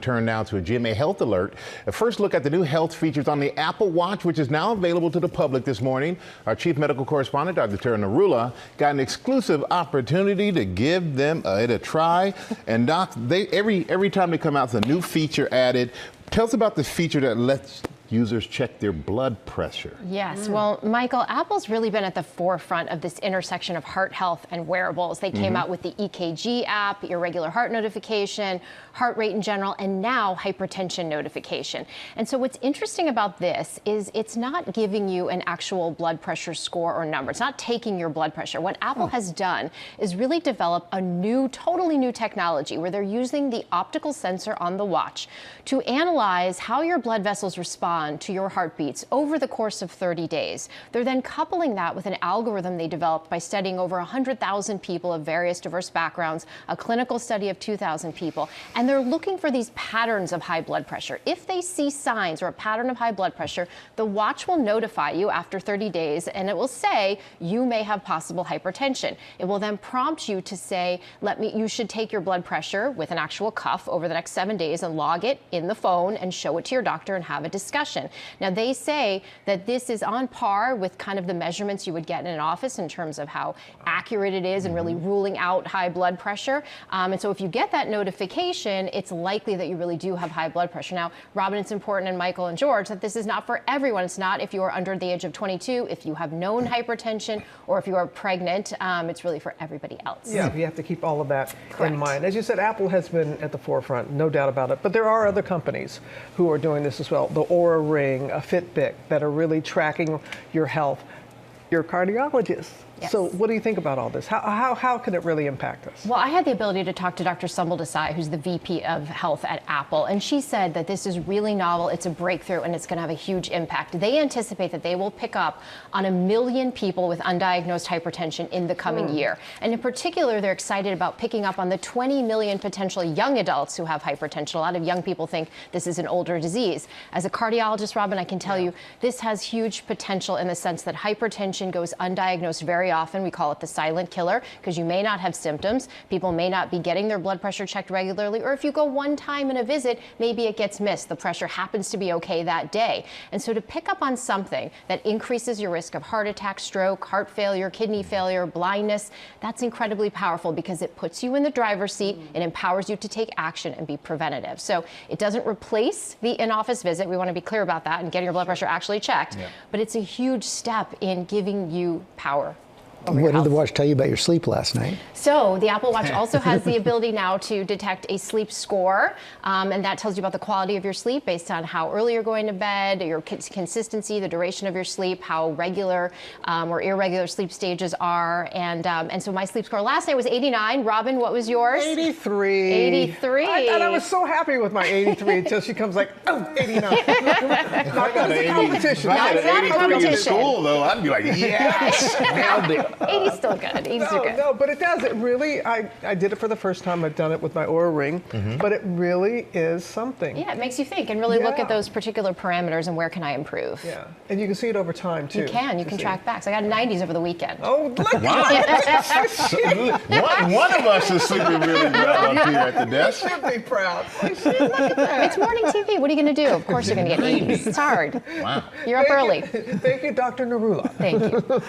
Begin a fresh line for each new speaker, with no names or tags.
Turn now to a GMA Health Alert. A first look at the new health features on the Apple Watch, which is now available to the public this morning. Our chief medical correspondent, Dr. Tara Narula, got an exclusive opportunity to give them it a try. And Doc, every time they come out with a new feature added. Tell us about the feature that lets users check their blood pressure.
Yes, well, Michael, Apple's really been at the forefront of this intersection of heart health and wearables. They came out with the EKG app, irregular heart notification, heart rate in general, and now hypertension notification. And so what's interesting about this is it's not giving you an actual blood pressure score or number. It's not taking your blood pressure. What Apple has done is really develop a totally new technology where they're using the optical sensor on the watch to analyze how your blood vessels respond to your heartbeats over the course of 30 days. They're then coupling that with an algorithm they developed by studying over 100,000 people of various diverse backgrounds, a clinical study of 2,000 people, and they're looking for these patterns of high blood pressure. If they see signs or a pattern of high blood pressure, the watch will notify you after 30 days, and it will say you may have possible hypertension. It will then prompt you to say, you should take your blood pressure with an actual cuff over the next 7 days and log it in the phone and show it to your doctor and have a discussion. Now, they say that this is on par with kind of the measurements you would get in an office in terms of how accurate it is and really ruling out high blood pressure. And so if you get that notification, it's likely that you really do have high blood pressure. Now, Robin, it's important, and Michael and George, that this is not for everyone. It's not if you are under the age of 22, if you have known hypertension, or if you are pregnant. It's really for everybody else.
Yeah, you have to keep all of that in mind. As you said, Apple has been at the forefront, no doubt about it. But there are other companies who are doing this as well. The Oura Ring, a Fitbit, that are really tracking your health. Your cardiologist.
Yes.
So what do you think about all this? How can it really impact us?
Well, I had the ability to talk to Dr. Sumbul Desai, who's the VP of Health at Apple, and she said that this is really novel, it's a breakthrough, and it's going to have a huge impact. They anticipate that they will pick up on 1 million people with undiagnosed hypertension in the coming year. And in particular, they're excited about picking up on the 20 million potential young adults who have hypertension. A lot of young people think this is an older disease. As a cardiologist, Robin, I can tell you this has huge potential in the sense that hypertension goes undiagnosed very often. We call it the silent killer because you may not have symptoms. People may not be getting their blood pressure checked regularly, or if you go one time in a visit, maybe it gets missed. The pressure happens to be okay that day. And so to pick up on something that increases your risk of heart attack, stroke, heart failure, kidney failure, blindness, that's incredibly powerful because it puts you in the driver's seat. It empowers you to take action and be preventative. So it doesn't replace the in-office visit. We want to be clear about that and getting your blood pressure actually checked. But it's a huge step in giving you power.
What did the watch tell you about your sleep last night?
So the Apple Watch also has the ability now to detect a sleep score, and that tells you about the quality of your sleep based on how early you're going to bed, your consistency, the duration of your sleep, how regular or irregular sleep stages are, and so my sleep score last night was 89. Robin, what was yours?
83.
83.
I was so happy with my 83 until she comes like, oh, 89. Not because it's a competition.
If I had
it's not a
an 83 in
competition.
school, though, I'd be like, yes, nailed it.
80's still good. 80's still good.
No, but it does. It really, I did it for the first time. I've done it with my Oura Ring, but it really is something.
Yeah, it makes you think and really look at those particular parameters and where can I improve.
Yeah, and you can see it over time, too.
You can track back. So I got 90s over the weekend.
Oh, look
One of us is sleeping really well up here at the desk.
should be proud. I should. Look at that.
It's morning TV. What are you going to do? Of course you're going to get 80s. It's hard.
Wow.
You're up early.
Thank you, Dr. Narula.
Thank you.